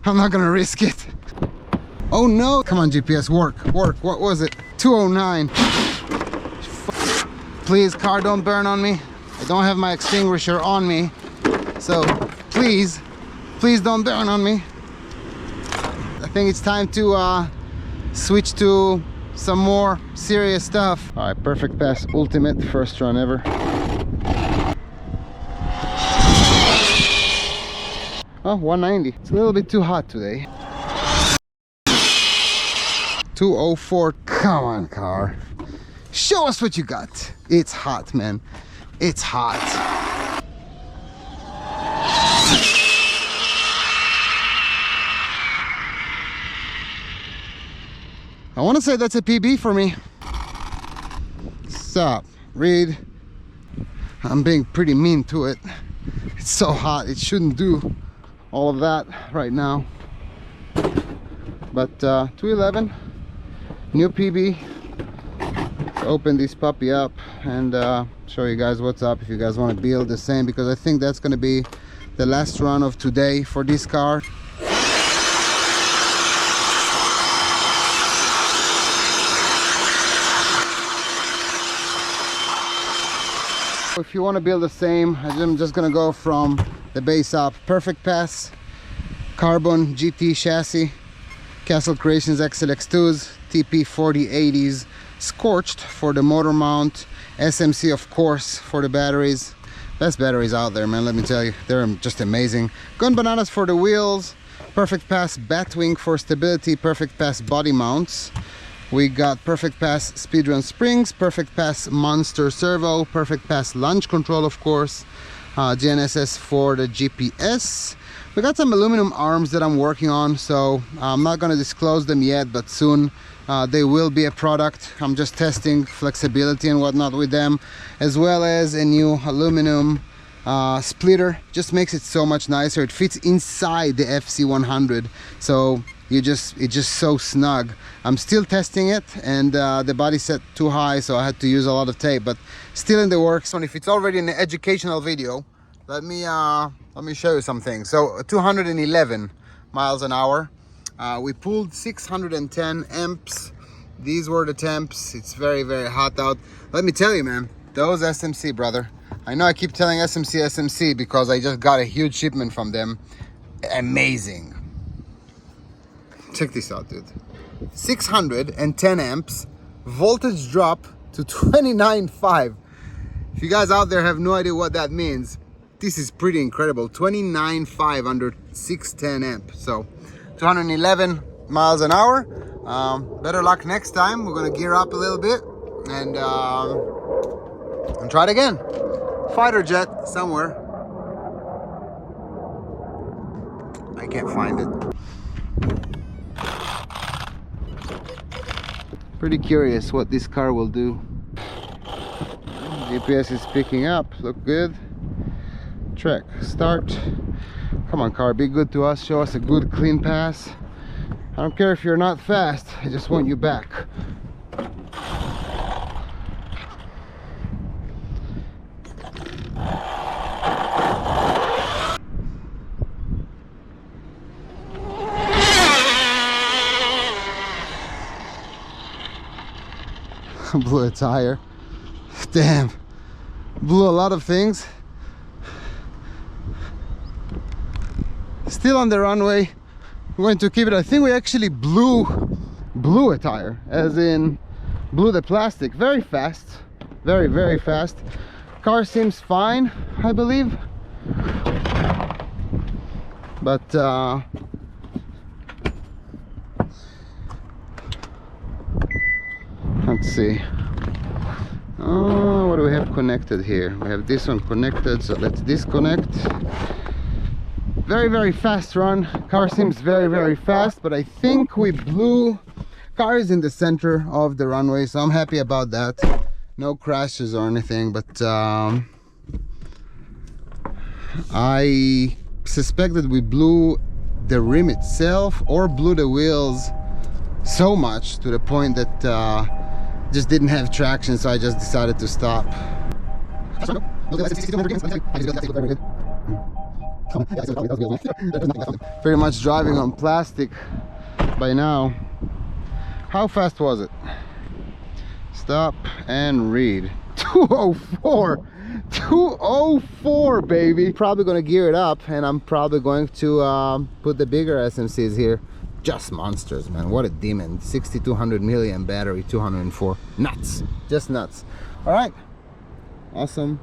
I'm not gonna risk it. Oh no! Come on, GPS, work. What was it? 209. Please, car, don't burn on me. I don't have my extinguisher on me, so please don't burn on me. I think it's time to switch to some more serious stuff. All right, Perfect Pass Ultimate, first run ever. Oh, 190. It's a little bit too hot today. 204. Come on, car. Show us what you got. It's hot, man. It's hot. I want to say that's a PB for me. Stop. Read. I'm being pretty mean to it. It's so hot. It shouldn't do all of that right now. But 211. New PB. Let's open this puppy up and show you guys what's up if you guys want to build the same, because I think that's going to be the last run of today for this car. If you want to build the same, I'm just gonna go from the base up. Perfect Pass Carbon GT chassis, Castle Creations XLX2s, TP 4080s, Scorched for the motor mount, SMC of course for the batteries. Best batteries out there, man, let me tell you. They're just amazing. Gun Bananas for the wheels, Perfect Pass Batwing for stability, Perfect Pass body mounts. We got Perfect Pass Speedrun Springs, Perfect Pass Monster Servo, Perfect Pass Launch Control, of course, GNSS for the GPS. We got some aluminum arms that I'm working on, so I'm not going to disclose them yet, but soon they will be a product. I'm just testing flexibility and whatnot with them, as well as a new aluminum splitter. Just makes it so much nicer. It fits inside the FC100, so it's just so snug. I'm still testing it, and the body set too high, so I had to use a lot of tape, but still in the works. And if it's already an educational video, let me show you something. So 211 miles an hour. We pulled 610 amps. These were the temps. It's very, very hot out. Let me tell you, man, those SMC, brother. I know I keep telling SMC because I just got a huge shipment from them. Amazing. Check this out, dude. 610 amps, voltage drop to 29.5. If you guys out there have no idea what that means, this is pretty incredible. 29.5 under 610 amp. So 211 miles an hour. Better luck next time. We're gonna gear up a little bit and try it again. Fighter jet somewhere. I can't find it. Pretty curious what this car will do. GPS is picking up. Look good. Track start. Come on, car, be good to us. Show us a good clean pass. I don't care if you're not fast, I just want you back. Blew a tire. Damn, blew a lot of things. Still on the runway. We're going to keep it. I think we actually blew a tire, as in blew the plastic. Very fast, very, very fast. Car seems fine, I believe, but let's see. What do we have connected here? We have this one connected, so let's disconnect. Very, very fast run. Car seems very, very fast, but I think we blew. Car is in the center of the runway, so I'm happy about that. No crashes or anything, but I suspect that we blew the rim itself or blew the wheels so much to the point that just didn't have traction, so I just decided to stop. Pretty much driving on plastic by now. How fast was it? Stop and read. 204. 204, baby. Probably gonna gear it up, and I'm probably going to put the bigger SMCs here. Just monsters, man. What a demon. 6200 milliamp battery, 204. Nuts. Just nuts. All right. Awesome.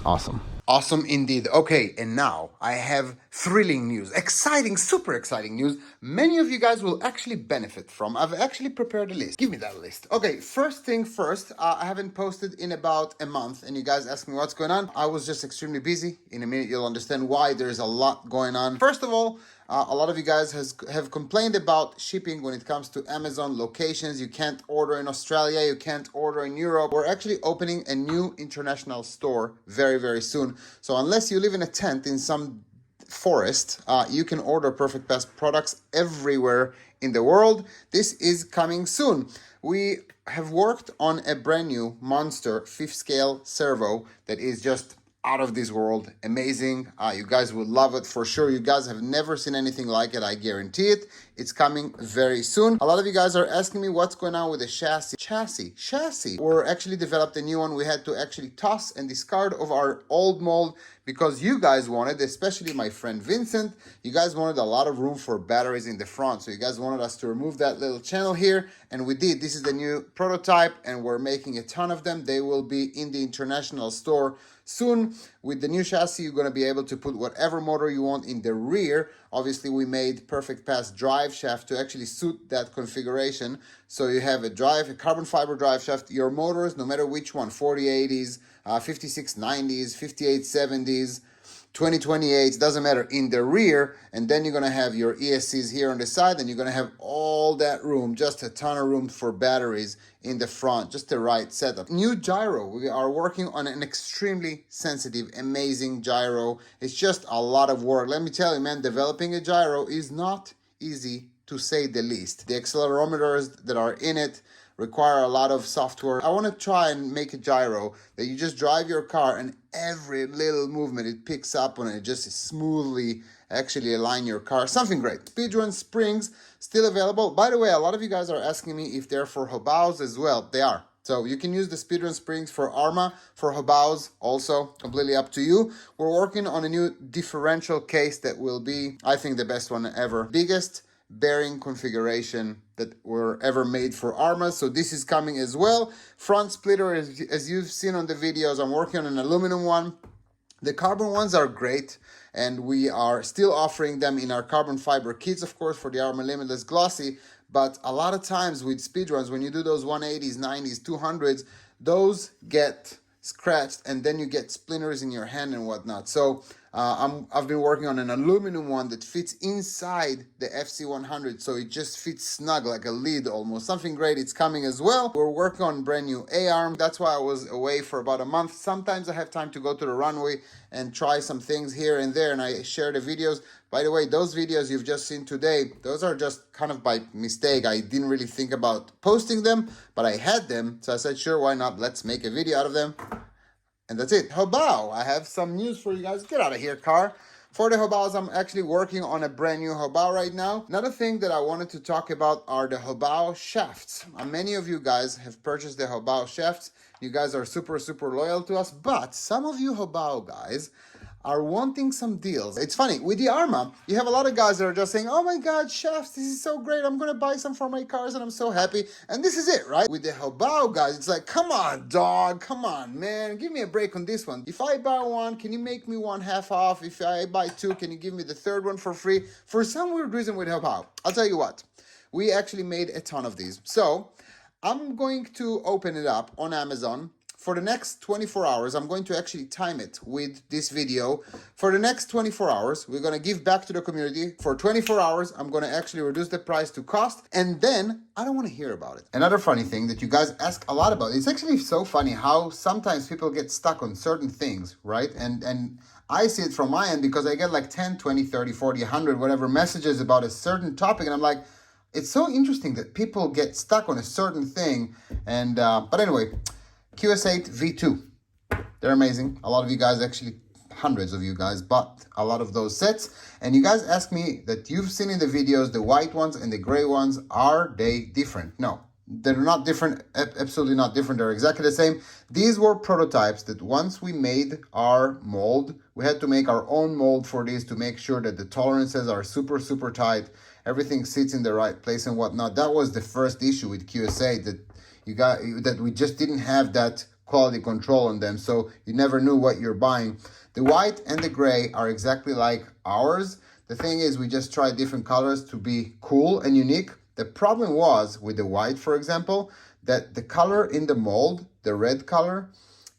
Awesome. Awesome indeed. Okay, and now I have thrilling news, exciting, super exciting news. Many of you guys will actually benefit from. I've actually prepared a list. Give me that list. Okay, first thing first, I haven't posted in about a month, and you guys ask me what's going on. I was just extremely busy. In a minute, you'll understand why. There's a lot going on. First of all, a lot of you guys have complained about shipping when it comes to Amazon locations. You can't order in Australia, you can't order in Europe. We're actually opening a new international store very, very soon. So unless you live in a tent in some forest, you can order Perfect Pass products everywhere in the world. This is coming soon. We have worked on a brand new monster 5th scale servo that is just out of this world, amazing. You guys will love it for sure. You guys have never seen anything like it, I guarantee it. It's coming very soon. A lot of you guys are asking me what's going on with the chassis. We're actually developed a new one. We had to actually toss and discard of our old mold because you guys wanted, especially my friend Vincent, you guys wanted a lot of room for batteries in the front. So you guys wanted us to remove that little channel here, and we did. This is the new prototype, and we're making a ton of them. They will be in the international store soon. With the new chassis, you're going to be able to put whatever motor you want in the rear. Obviously, we made Perfect Pass drive shaft to actually suit that configuration. So you have a carbon fiber drive shaft. Your motors, no matter which one, 4080s, 5690s, 5870s, 2028s, doesn't matter, in the rear. And then you're going to have your ESCs here on the side, and you're going to have all that room, just a ton of room for batteries in the front, just the right setup. New gyro. We are working on an extremely sensitive, amazing gyro. It's just a lot of work. Let me tell you, man, developing a gyro is not easy, to say the least. The accelerometers that are in it require a lot of software. I want to try and make a gyro that you just drive your car and every little movement it picks up on it, just smoothly actually align your car. Something great. Speedrun springs still available. By the way, a lot of you guys are asking me if they're for Hobaos as well. They are. So you can use the Speedrun springs for Arma, for Hobaos also, completely up to you. We're working on a new differential case that will be, I think, the best one ever. Biggest bearing configuration that were ever made for Arma. So this is coming as well. Front splitter, as you've seen on the videos, I'm working on an aluminum one. The carbon ones are great, and we are still offering them in our carbon fiber kits, of course, for the Arma Limitless Glossy. But a lot of times with speedruns, when you do those 180s, 90s, 200s, those get scratched, and then you get splinters in your hand and whatnot. So I've been working on an aluminum one that fits inside the FC100, so it just fits snug like a lid almost. Something great, it's coming as well. We're working on brand new A-arm. That's why I was away for about a month. Sometimes I have time to go to the runway and try some things here and there, and I share the videos. By the way, those videos you've just seen today, those are just kind of by mistake. I didn't really think about posting them, but I had them, so I said, sure, why not? Let's make a video out of them. And that's it. Hobao, I have some news for you guys. Get out of here, car. For the Hobaos, I'm actually working on a brand new Hobao right now. Another thing that I wanted to talk about are the Hobao shafts. Many of you guys have purchased the Hobao shafts. You guys are super, super loyal to us. But some of you Hobao guys are wanting some deals. It's funny, with the Arma, you have a lot of guys that are just saying, oh my God, shafts, this is so great. I'm gonna buy some for my cars and I'm so happy. And this is it, right? With the Hobao guys, it's like, come on, dog, come on, man, give me a break on this one. If I buy one, can you make me one half off? If I buy two, can you give me the third one for free? For some weird reason with Hobao, I'll tell you what, we actually made a ton of these. So I'm going to open it up on Amazon. For the next 24 hours, I'm going to actually time it with this video. For the next 24 hours, we're going to give back to the community. For 24 hours, I'm going to actually reduce the price to cost. And then I don't want to hear about it. Another funny thing that you guys ask a lot about, it's actually so funny how sometimes people get stuck on certain things, right? And I see it from my end because I get like 10, 20, 30, 40, 100, whatever messages about a certain topic. And I'm like, it's so interesting that people get stuck on a certain thing. But anyway, QS8 V2, they're amazing. A lot of you guys actually hundreds of you guys bought a lot of those sets, and you guys asked me that you've seen in the videos the white ones and the gray ones, are they different? No, they're not different, absolutely not different. They're exactly the same. These were prototypes that once we made our mold, we had to make our own mold for this to make sure that the tolerances are super, super tight. Everything sits in the right place and whatnot. That was the first issue with QS8, that we just didn't have that quality control on them, so you never knew what you're buying. The white and the gray are exactly like ours. The thing is, we just tried different colors to be cool and unique. The problem was with the white, for example, that the color in the mold, the red color,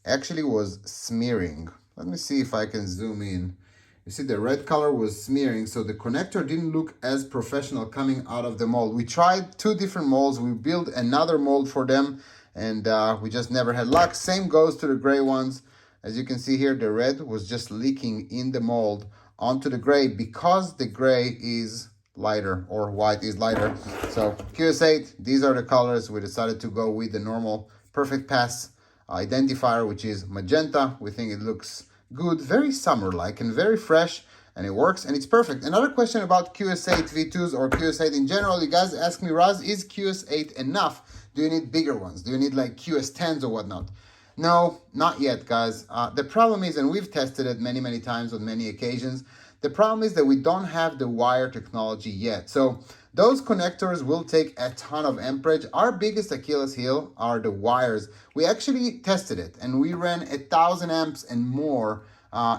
actually was smearing. Let me see if I can zoom in. You see the red color was smearing, so the connector didn't look as professional coming out of the mold. We tried 2 different molds. We built another mold for them, and we just never had luck. Same goes to the gray ones. As you can see here, the red was just leaking in the mold onto the gray because the gray is lighter, or white is lighter. So QS8, these are the colors. We decided to go with the normal perfect pass identifier, which is magenta. We think it looks good, very summer-like and very fresh, and it works and it's perfect. Another question about QS8 V2s or QS8 in general, you guys ask me, Raz, is QS8 enough? Do you need bigger ones? Do you need like QS10s or whatnot? No, not yet, guys. The problem is, and we've tested it many, many times on many occasions, the problem is that we don't have the wire technology yet. So those connectors will take a ton of amperage. Our biggest Achilles heel are the wires. We actually tested it and we ran 1,000 amps and more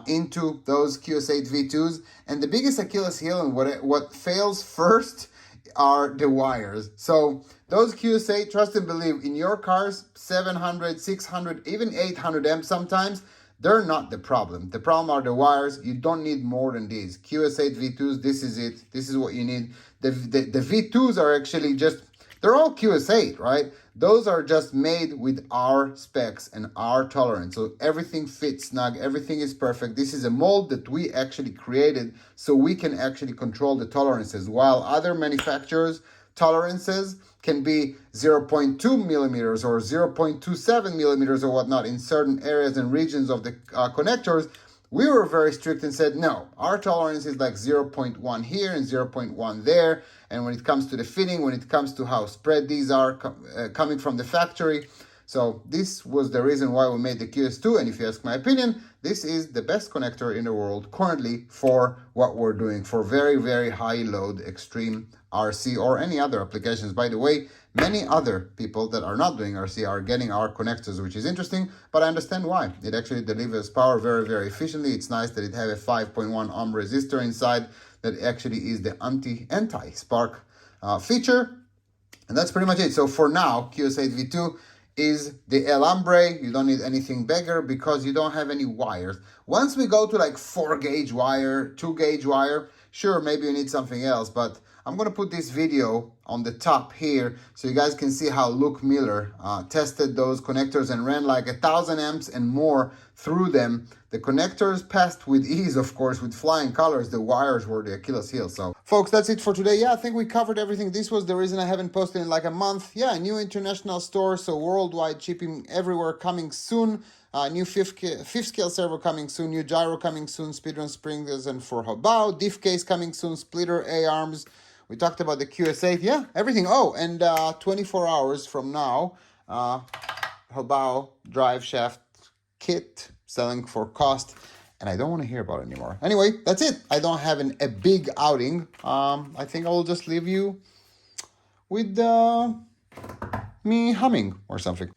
into those QS8 V2s. And the biggest Achilles heel and what fails first are the wires. So those QS8, trust and believe, in your cars, 700, 600, even 800 amps sometimes, they're not the problem. The problem are the wires. You don't need more than these. QS8 V2s, this is it. This is what you need. The V2s are actually just, they're all QS8, right? Those are just made with our specs and our tolerance. So everything fits snug, everything is perfect. This is a mold that we actually created so we can actually control the tolerances, while other manufacturers' tolerances can be 0.2 millimeters or 0.27 millimeters or whatnot in certain areas and regions of the connectors. We were very strict and said, no, our tolerance is like 0.1 here and 0.1 there. And when it comes to the fitting, when it comes to how spread these are coming from the factory. So this was the reason why we made the QS2. And if you ask my opinion, this is the best connector in the world currently for what we're doing, for very, very high load, extreme RC or any other applications. By the way, many other people that are not doing RC are getting our connectors, which is interesting, but I understand why. It actually delivers power very, very efficiently. It's nice that it has a 5.1 ohm resistor inside that actually is the anti-spark feature. And that's pretty much it. So for now, QS8 V2 is the El Hombre. You don't need anything bigger because you don't have any wires. Once we go to like 4-gauge wire, 2-gauge wire, sure, maybe you need something else, but I'm going to put this video on the top here so you guys can see how Luke Miller tested those connectors and ran like 1,000 amps and more through them. The connectors passed with ease, of course, with flying colors. The wires were the Achilles heel. So, folks, that's it for today. Yeah, I think we covered everything. This was the reason I haven't posted in like a month. Yeah, new international store, so worldwide shipping everywhere coming soon. New fifth scale servo coming soon, new gyro coming soon, speedrun springs and for Hobao, diff case coming soon, splitter A-arms. We talked about the QS8, yeah, everything. Oh, and 24 hours from now, Hobao drive shaft kit selling for cost, and I don't want to hear about it anymore. Anyway, that's it. I don't have a big outing. I think I will just leave you with me humming or something.